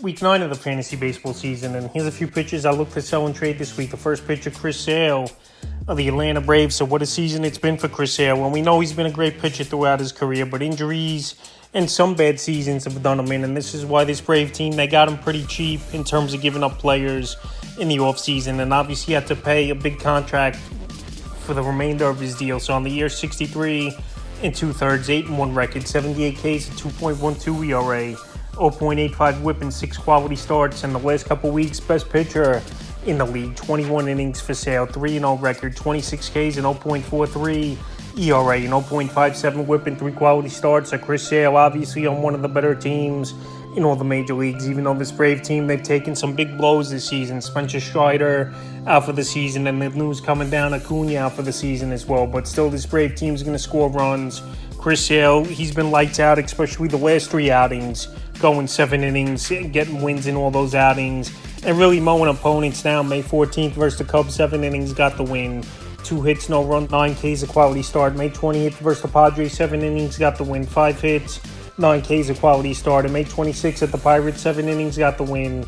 Week 9 of the fantasy baseball season, and here's a few pitchers I look to sell and trade this week. The first pitcher, Chris Sale of the Atlanta Braves. So what a season it's been for Chris Sale. Well, we know he's been a great pitcher throughout his career, but injuries and some bad seasons have done him in, and this is why this Brave team, they got him pretty cheap in terms of giving up players in the offseason, and obviously had to pay a big contract for the remainder of his deal. So on the year, 63 and 2/3, 8-1 record, 78 Ks, 2.12 ERA, 0.85 whip, and 6 quality starts. And the last couple weeks, best pitcher in the league, 21 innings for Sale, 3-0 record, 26 Ks, and 0.43 ERA, and 0.57 whip, and 3 quality starts. So Chris Sale, obviously on one of the better teams in all the major leagues, even though this Brave team, they've taken some big blows this season. Spencer Strider out for the season, and the news coming down, Acuna out for the season as well. But still, this Brave team's going to score runs. Chris Sale, he's been lights out, especially the last 3 outings, going 7 innings, getting wins in all those outings, and really mowing opponents down. May 14th versus the Cubs, 7 innings, got the win. 2 hits, no run, 9 Ks, a quality start. May 28th versus the Padres, 7 innings, got the win. 5 hits, 9 Ks, a quality start. And May 26th at the Pirates, 7 innings, got the win.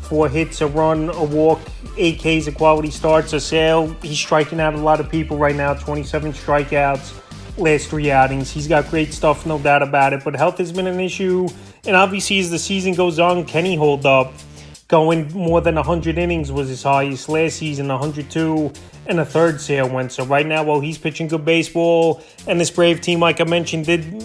4 hits, a run, a walk, 8 Ks, a quality start. So Sale, he's striking out a lot of people right now. 27 strikeouts last 3 outings. He's got great stuff, no doubt about it. But health has been an issue. And obviously, as the season goes on, can he hold up? Going more than 100 innings was his highest last season, 102 and a third Sale went. So right now, while he's pitching good baseball, and this Brave team, like I mentioned, did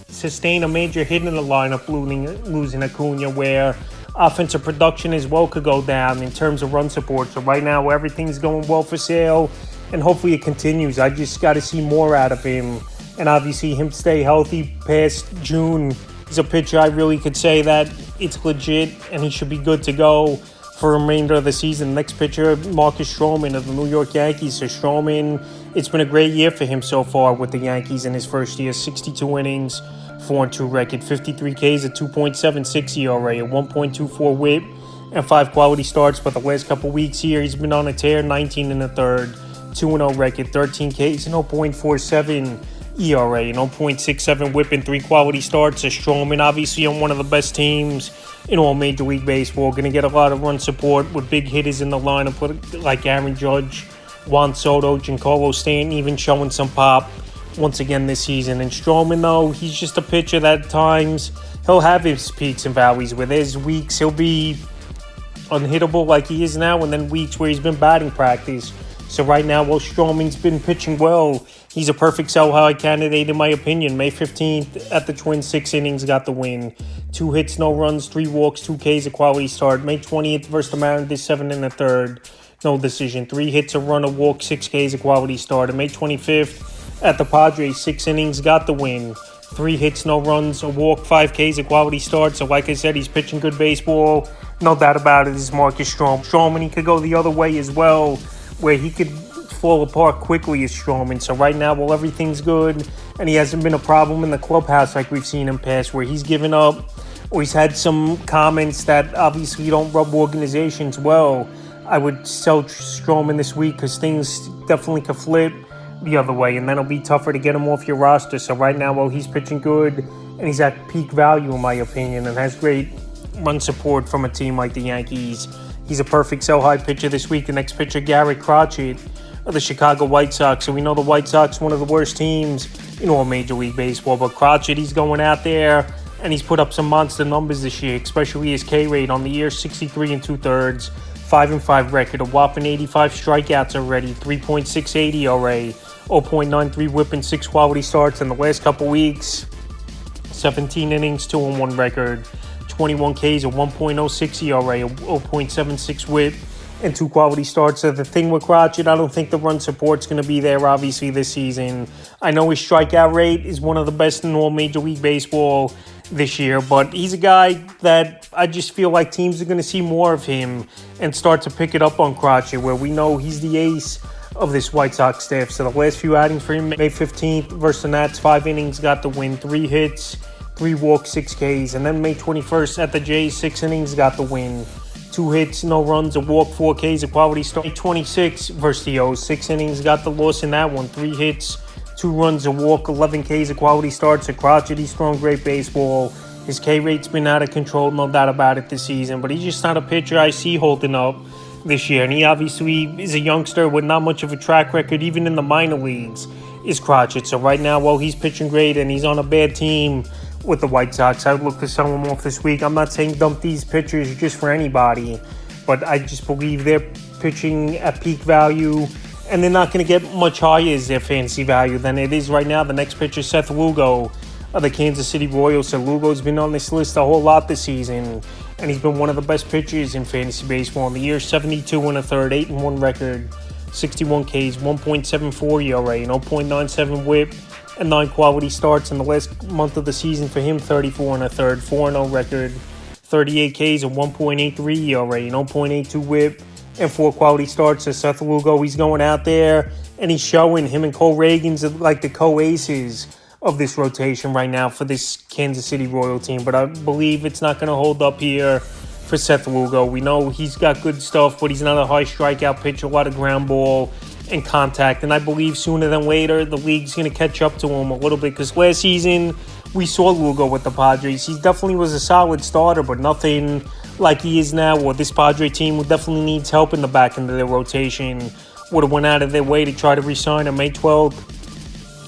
sustain a major hit in the lineup, losing Acuna, where offensive production as well could go down in terms of run support. So right now, everything's going well for Sale, and hopefully it continues. I just got to see more out of him, and obviously him stay healthy past June. He's a pitcher I really could say that it's legit, and he should be good to go for the remainder of the season. Next pitcher, Marcus Stroman of the New York Yankees. So Stroman, it's been a great year for him so far with the Yankees in his first year. 62 innings, 4-2 record, 53 Ks, a 2.76 ERA, a 1.24 whip, and 5 quality starts. But the last couple weeks here, he's been on a tear, 19 and a third, 2-0 record, 13 Ks, and 0.47 ERA, and 0.67 whip, and 3 quality starts. So Stroman, obviously on one of the best teams in all Major League Baseball, going to get a lot of run support with big hitters in the lineup like Aaron Judge, Juan Soto, Giancarlo Stanton, even showing some pop once again this season. And Stroman, though, he's just a pitcher that at times he'll have his peaks and valleys, where there's weeks he'll be unhittable like he is now, and then weeks where he's been batting practice. So right now, while Stroman's been pitching well, he's a perfect sell-high candidate in my opinion. May 15th at the Twins, 6 innings, got the win. 2 hits, no runs, 3 walks, 2 Ks, a quality start. May 20th versus the Mariners, 7 and a third, no decision. 3 hits, a run, a walk, 6 Ks, a quality start. And May 25th at the Padres, 6 innings, got the win. 3 hits, no runs, a walk, 5 Ks, a quality start. So like I said, he's pitching good baseball. No doubt about it, this is Marcus Stroman. Stroman, he could go the other way as well, where he could fall apart quickly as Stroman. So right now, well, everything's good, and he hasn't been a problem in the clubhouse like we've seen in past, where he's given up, or he's had some comments that obviously don't rub organizations well. I would sell Stroman this week because things definitely could flip the other way, and then it'll be tougher to get him off your roster. So right now, well, he's pitching good, and he's at peak value in my opinion, and has great run support from a team like the Yankees. He's a perfect sell-high pitcher this week. The next pitcher, Garrett Crotchet of the Chicago White Sox. So we know the White Sox, one of the worst teams in all Major League Baseball. But Crotchet, he's going out there, and he's put up some monster numbers this year, especially his K rate on the year, 63 and 2/3, 5-5 record, a whopping 85 strikeouts already, 3.68 ERA, 0.93 whip, and 6 quality starts in the last couple weeks. 17 innings, 2-1 record, 21 Ks, a 1.06 ERA, a 0.76 whip, and 2 quality starts. So the thing with Crotchet, I don't think the run support's going to be there, obviously, this season. I know his strikeout rate is one of the best in all Major League Baseball this year, but he's a guy that I just feel like teams are going to see more of him and start to pick it up on Crotchet, where we know he's the ace of this White Sox staff. So the last few outings for him, May 15th versus the Nats, 5 innings, got the win, 3 hits, 3 walks, 6 Ks. And then May 21st at the Jays, 6 innings, got the win. 2 hits, no runs, a walk, 4 Ks, a quality start. May 26 versus the O's, 6 innings, got the loss in that one. 3 hits, 2 runs, a walk, 11 Ks, a quality start. So Crotchet, he's throwing great baseball. His K rate's been out of control, no doubt about it, this season. But he's just not a pitcher I see holding up this year. And he obviously is a youngster with not much of a track record, even in the minor leagues, is Crotchet. So right now, while he's pitching great and he's on a bad team with the White Sox, I would look to sell him off this week. I'm not saying dump these pitchers just for anybody, but I just believe they're pitching at peak value, and they're not going to get much higher as their fantasy value than it is right now. The next pitcher, Seth Lugo of the Kansas City Royals. So Lugo's been on this list a whole lot this season, and he's been one of the best pitchers in fantasy baseball in the year. 72 1/3, 8-1 record, 61 Ks, 1.74 ERA, 0.97 WHIP, and 9 quality starts in the last month of the season for him. 34 1/3, 4-0 record, 38 Ks, and 1.83 ERA, 0.82 WHIP, and 4 quality starts. So Seth Lugo, he's going out there and he's showing. Him and Cole Reagans are like the co-aces of this rotation right now for this Kansas City Royal team. But I believe it's not going to hold up here for Seth Lugo. We know he's got good stuff, but he's not a high strikeout pitcher, a lot of ground ball and contact. And I believe sooner than later, the league's going to catch up to him a little bit, because last season we saw Lugo with the Padres. He definitely was a solid starter, but nothing like he is now. Or this Padre team definitely needs help in the back end of their rotation. Would have went out of their way to try to re-sign him. May 12th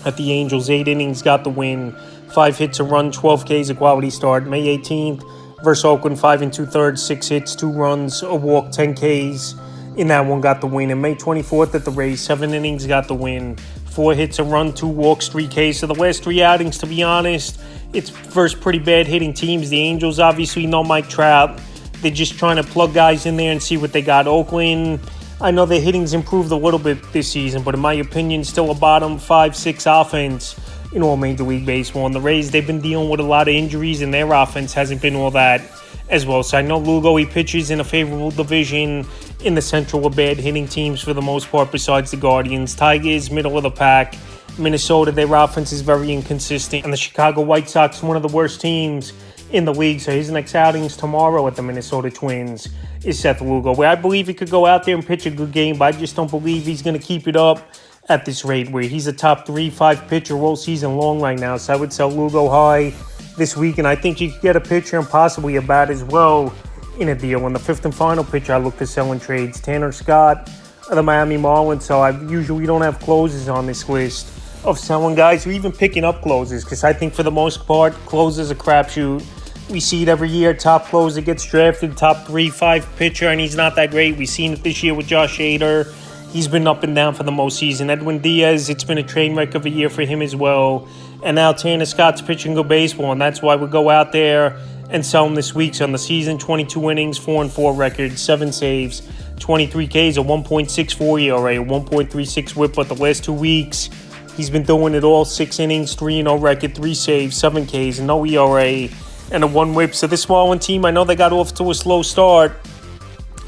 at the Angels, 8 innings, got the win. 5 hits, a run, 12 Ks, a quality start. May 18th versus Oakland, 5 2/3, 6 hits, 2 runs, a walk, 10 Ks. In that one, got the win. And May 24th at the Rays, 7 innings, got the win. 4 hits, a run, 2 walks, 3 Ks. So the last 3 outings, to be honest, it's versus pretty bad hitting teams. The Angels obviously know Mike Trout. They're just trying to plug guys in there and see what they got. Oakland, I know their hitting's improved a little bit this season, but in my opinion, still a bottom 5-6 offense in all Major League Baseball. And the Rays, they've been dealing with a lot of injuries, and their offense hasn't been all that as well. So I know Lugo, he pitches in a favorable division in the Central with bad hitting teams for the most part, besides the Guardians. Tigers, middle of the pack. Minnesota, their offense is very inconsistent. And the Chicago White Sox, one of the worst teams in the league. So his next outings tomorrow at the Minnesota Twins is Seth Lugo, where I believe he could go out there and pitch a good game, but I just don't believe he's going to keep it up at this rate, where he's a top 3-5 pitcher all season long right now. So I would sell Lugo high this week, and I think you could get a pitcher and possibly a bat as well in a deal. And the 5th and final pitcher I look to sell in trades, Tanner Scott of the Miami Marlins. So I usually don't have closers on this list of selling guys or even picking up closers, because I think for the most part, closers a crapshoot. We see it every year. Top closer gets drafted, top 3-5 pitcher, and he's not that great. We've seen it this year with Josh Hader. He's been up and down for the most season. Edwin Diaz, it's been a train wreck of a year for him as well. And now Tanner Scott's pitching good baseball, and that's why we go out there and sell him this week. So on the season, 22 innings, 4-4 record, 7 saves, 23 Ks, a 1.64 ERA, a 1.36 WHIP. But the last 2 weeks, he's been doing it all. 6 innings, 3-0 record, 3 saves, 7 Ks, no ERA, and a 1 WHIP. So this Marlins team, I know they got off to a slow start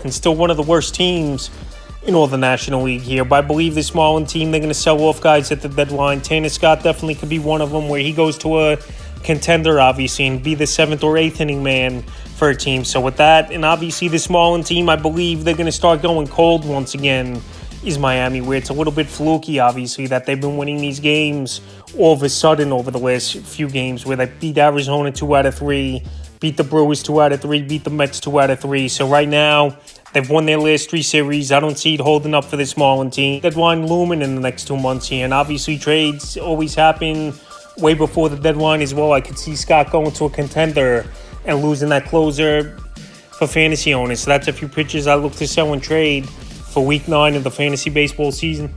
and still one of the worst teams in all the National League here. But I believe this Marlins team, they're going to sell off guys at the deadline. Tanner Scott definitely could be one of them, where he goes to a contender, obviously, and be the 7th or 8th inning man for a team. So with that, and obviously this Marlins team, I believe they're going to start going cold once again, is Miami, where it's a little bit fluky, obviously, that they've been winning these games all of a sudden over the last few games, where they beat Arizona 2 out of 3, beat the Brewers 2 out of 3, beat the Mets 2 out of 3. So right now, they've won their last 3 series. I don't see it holding up for this Marlins team. Deadline looming in the next 2 months here, and obviously trades always happen way before the deadline as well. I could see Scott going to a contender and losing that closer for fantasy owners. So that's a few pitchers I look to sell and trade for Week 9 of the fantasy baseball season.